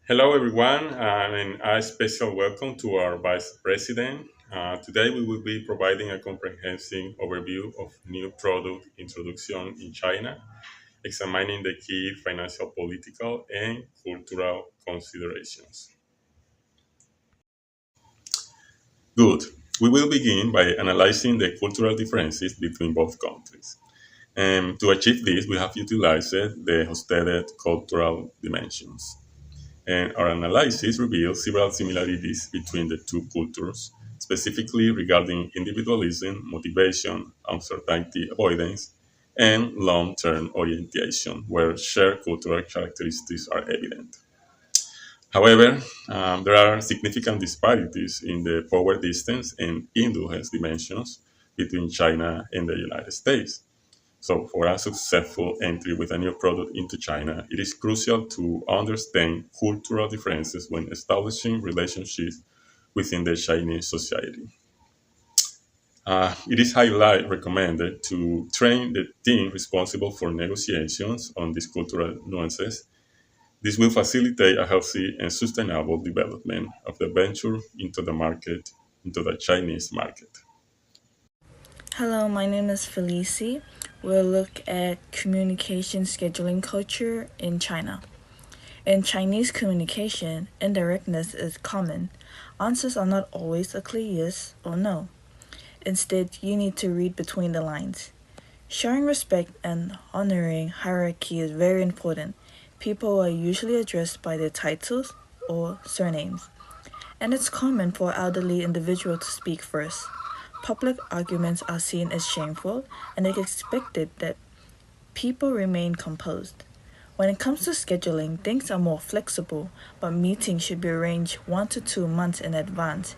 Hello, everyone, and a special welcome to our Vice President. Today, we will be providing a comprehensive overview of new product introduction in China, examining the key financial, political, and cultural considerations. Good. We will begin by analyzing the cultural differences between both countries. And to achieve this, we have utilized the hosted cultural dimensions. And our analysis reveals several similarities between the two cultures, specifically regarding individualism, motivation, uncertainty avoidance, and long term orientation, where shared cultural characteristics are evident. However, there are significant disparities in the power distance and influence dimensions between China and the United States. So, for a successful entry with a new product into China, it is crucial to understand cultural differences when establishing relationships within the Chinese society. It is highly recommended to train the team responsible for negotiations on these cultural nuances. This will facilitate a healthy and sustainable development of the venture into the Chinese market. Hello, my name is Felici. We'll look at communication scheduling culture in China. In Chinese communication, indirectness is common. Answers are not always a clear yes or no. Instead, you need to read between the lines. Showing respect and honoring hierarchy is very important. People are usually addressed by their titles or surnames, and it's common for elderly individuals to speak first. Public arguments are seen as shameful, and it's expected that people remain composed. When it comes to scheduling, things are more flexible, but meetings should be arranged 1 to 2 months in advance,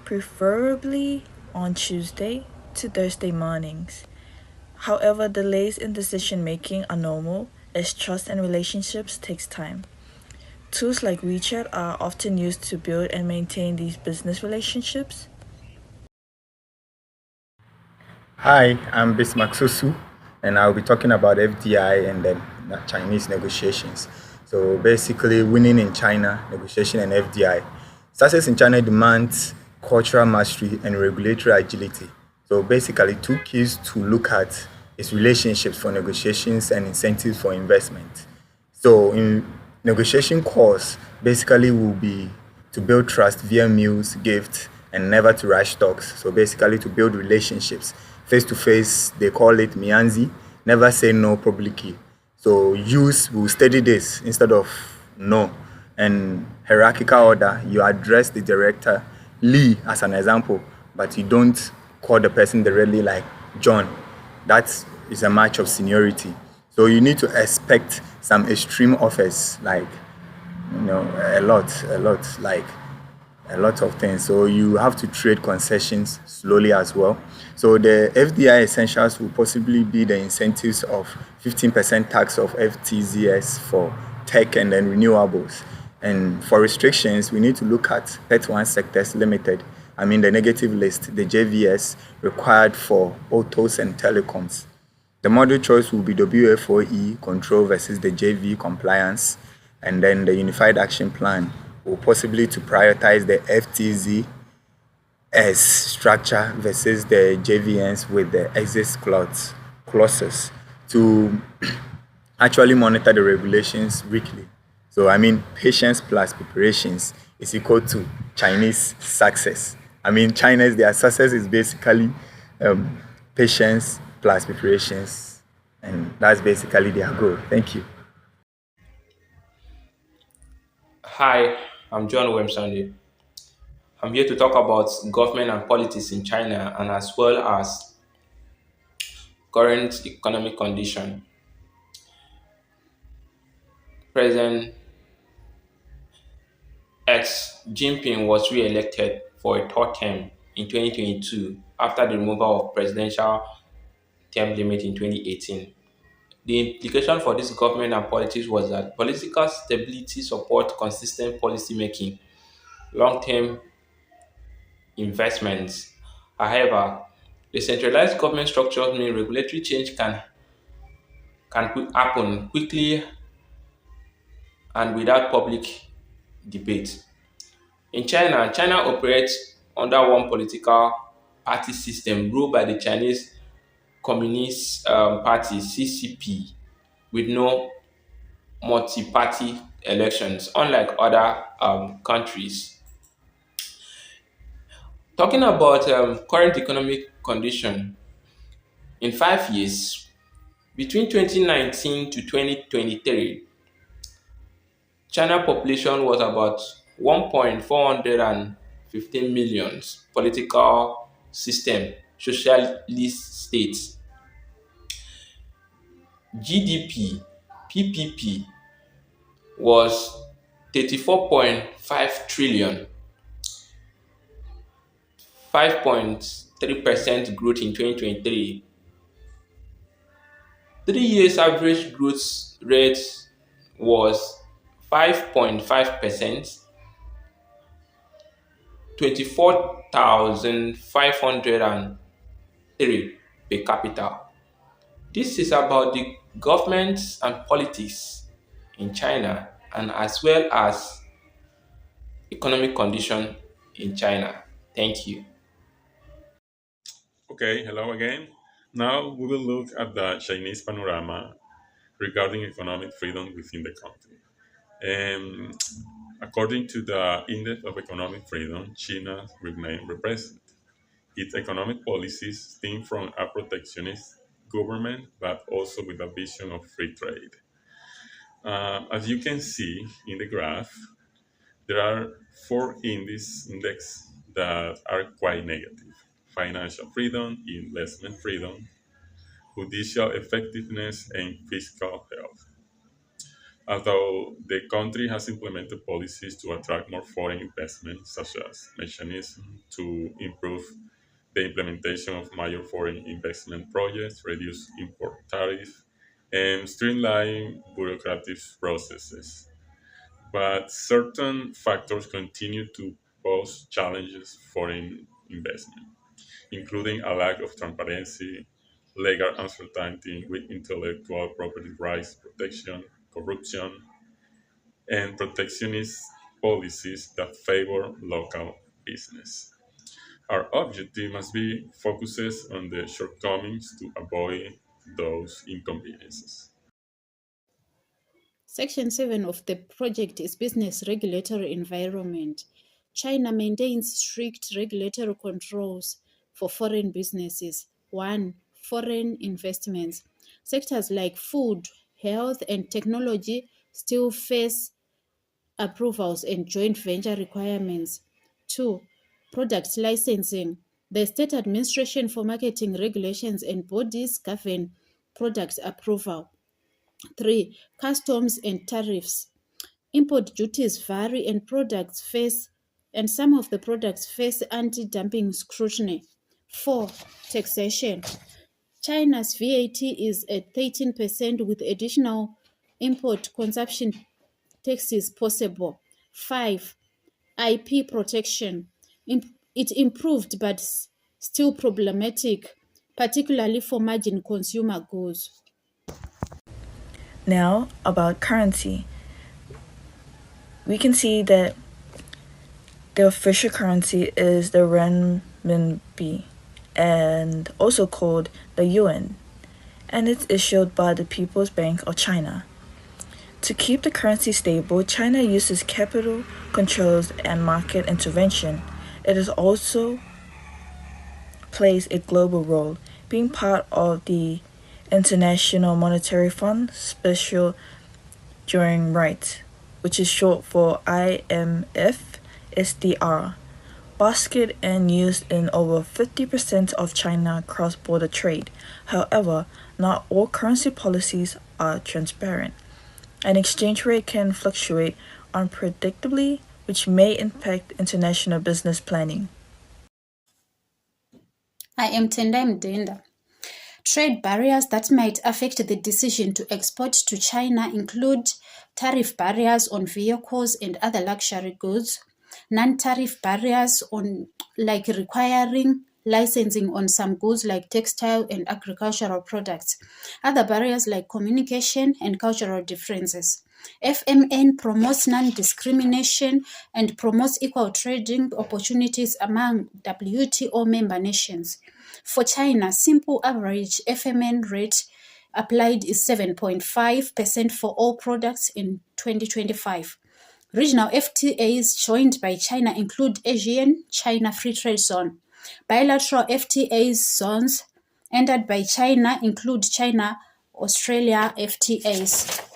preferably on Tuesday to Thursday mornings. However, delays in decision making are normal as trust and relationships takes time. Tools like WeChat are often used to build and maintain these business relationships. Hi, I'm Bismarck Susu, and I'll be talking about FDI and then the Chinese negotiations. So basically, winning in China, negotiation and FDI. Success in China demands cultural mastery and regulatory agility. So basically, two keys to look at is relationships for negotiations and incentives for investment. So in negotiation course, basically will be to build trust via meals, gifts, and never to rush talks. So basically to build relationships. Face to face, they call it Mianzi, never say no publicly. So use will study this instead of no. And hierarchical order, you address the director Lee as an example, but you don't call the person directly like John. That is a match of seniority. So you need to expect some extreme offers, like like a lot of things. So you have to trade concessions slowly as well. So the FDI essentials will possibly be the incentives of 15% tax of FTZS for tech and then renewables. And for restrictions, we need to look at Pet One Sectors Limited. I mean the negative list, the JVS required for autos and telecoms. The model choice will be WFOE control versus the JV compliance, and then the unified action plan will possibly to prioritize the FTZ as structure versus the JVNs with the exit clauses to actually monitor the regulations weekly. So I mean, patience plus preparations is equal to Chinese success. I mean, China's their success is basically um, patience plus preparations, and that's basically their goal. Thank you. Hi, I'm John Wemsande. I'm here to talk about government and politics in China and as well as current economic condition. President X Jinping was re-elected for a third term in 2022 after the removal of presidential term limit in 2018. The implication for this government and politics was that political stability support consistent policy making, long-term investments. However, decentralized government structures mean regulatory change can happen quickly and without public debate. In China, China operates under one political party system ruled by the Chinese Communist Party (CCP) with no multi-party elections, unlike other countries. Talking about current economic condition, in 5 years, between 2019 to 2023, China population was about 1.415 millions. Political system, socialist states. GDP, PPP was 34.5 trillion, 5.3% growth in 2023. 3 years average growth rate was 5.5%, 24,503 per capita. This is about the government and politics in China and as well as economic condition in China. Thank you. Okay, hello again. Now we will look at the Chinese panorama regarding economic freedom within the country. Um, According to the Index of Economic Freedom, China remains repressed. Its economic policies stem from a protectionist government, but also with a vision of free trade. As you can see in the graph, there are four index that are quite negative: financial freedom, investment freedom, judicial effectiveness, and fiscal health. Although the country has implemented policies to attract more foreign investment, such as mechanisms to improve the implementation of major foreign investment projects, reduce import tariffs, and streamline bureaucratic processes. But certain factors continue to pose challenges for foreign investment, including a lack of transparency, legal uncertainty with intellectual property rights protection, corruption, and protectionist policies that favor local business. Our objective must be focuses on the shortcomings to avoid those inconveniences. Section 7 of the project is Business Regulatory Environment. China maintains strict regulatory controls for foreign businesses. 1. Foreign investments. Sectors like food, health, and technology still face approvals and joint venture requirements. 2. Product licensing. The State Administration for Marketing Regulations and bodies govern product approval. 3. Customs and tariffs. Import duties vary and some of the products face anti-dumping scrutiny. 4. Taxation. China's VAT is at 13% with additional import consumption taxes possible. 5. IP protection. It improved but still problematic, particularly for margin consumer goods. Now, about currency. We can see that the official currency is the renminbi, and also called the yuan, and it's issued by the People's Bank of China. To keep the currency stable, China uses capital controls and market intervention. It is also plays a global role, being part of the International Monetary Fund Special Drawing Rights, which is short for IMF SDR, basket and used in over 50% of China cross-border trade. However, not all currency policies are transparent. An exchange rate can fluctuate unpredictably, which may impact international business planning. I am Tendai Mdenda. Trade barriers that might affect the decision to export to China include tariff barriers on vehicles and other luxury goods, non-tariff barriers on like requiring licensing on some goods like textile and agricultural products. Other barriers like communication and cultural differences. FMN promotes non-discrimination and promotes equal trading opportunities among WTO member nations. For China, simple average FMN rate applied is 7.5% for all products in 2025. Regional FTAs joined by China include ASEAN-China Free Trade Zone. Bilateral FTAs zones entered by China include China-Australia FTAs.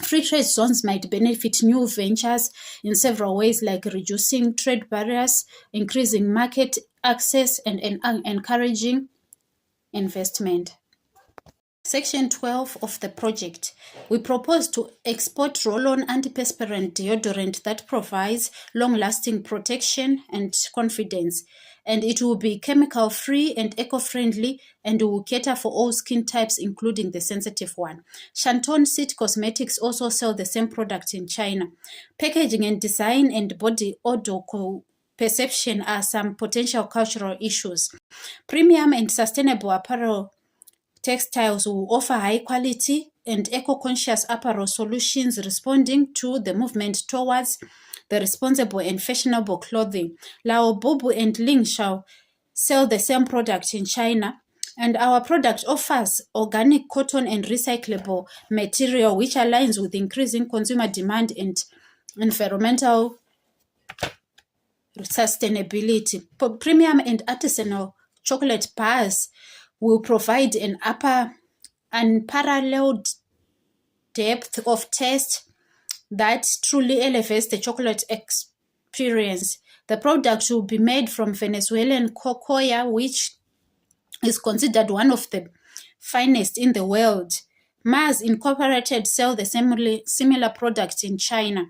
Free trade zones might benefit new ventures in several ways, like reducing trade barriers, increasing market access, and encouraging investment. Section 12 of the project, we propose to export roll-on antiperspirant deodorant that provides long-lasting protection and confidence, and it will be chemical-free and eco-friendly and will cater for all skin types, including the sensitive one. Shanton Sit Cosmetics also sell the same product in China. Packaging and design and body odor perception are some potential cultural issues. Premium and sustainable apparel textiles will offer high quality and eco-conscious apparel solutions responding to the movement towards the responsible and fashionable clothing. Lao Bubu and Ling shall sell the same product in China, and our product offers organic cotton and recyclable material which aligns with increasing consumer demand and environmental sustainability. Premium and artisanal chocolate bars will provide an unparalleled depth of taste that truly elevates the chocolate experience. The product will be made from Venezuelan cocoa, which is considered one of the finest in the world. Mars Incorporated sell the similar product in China.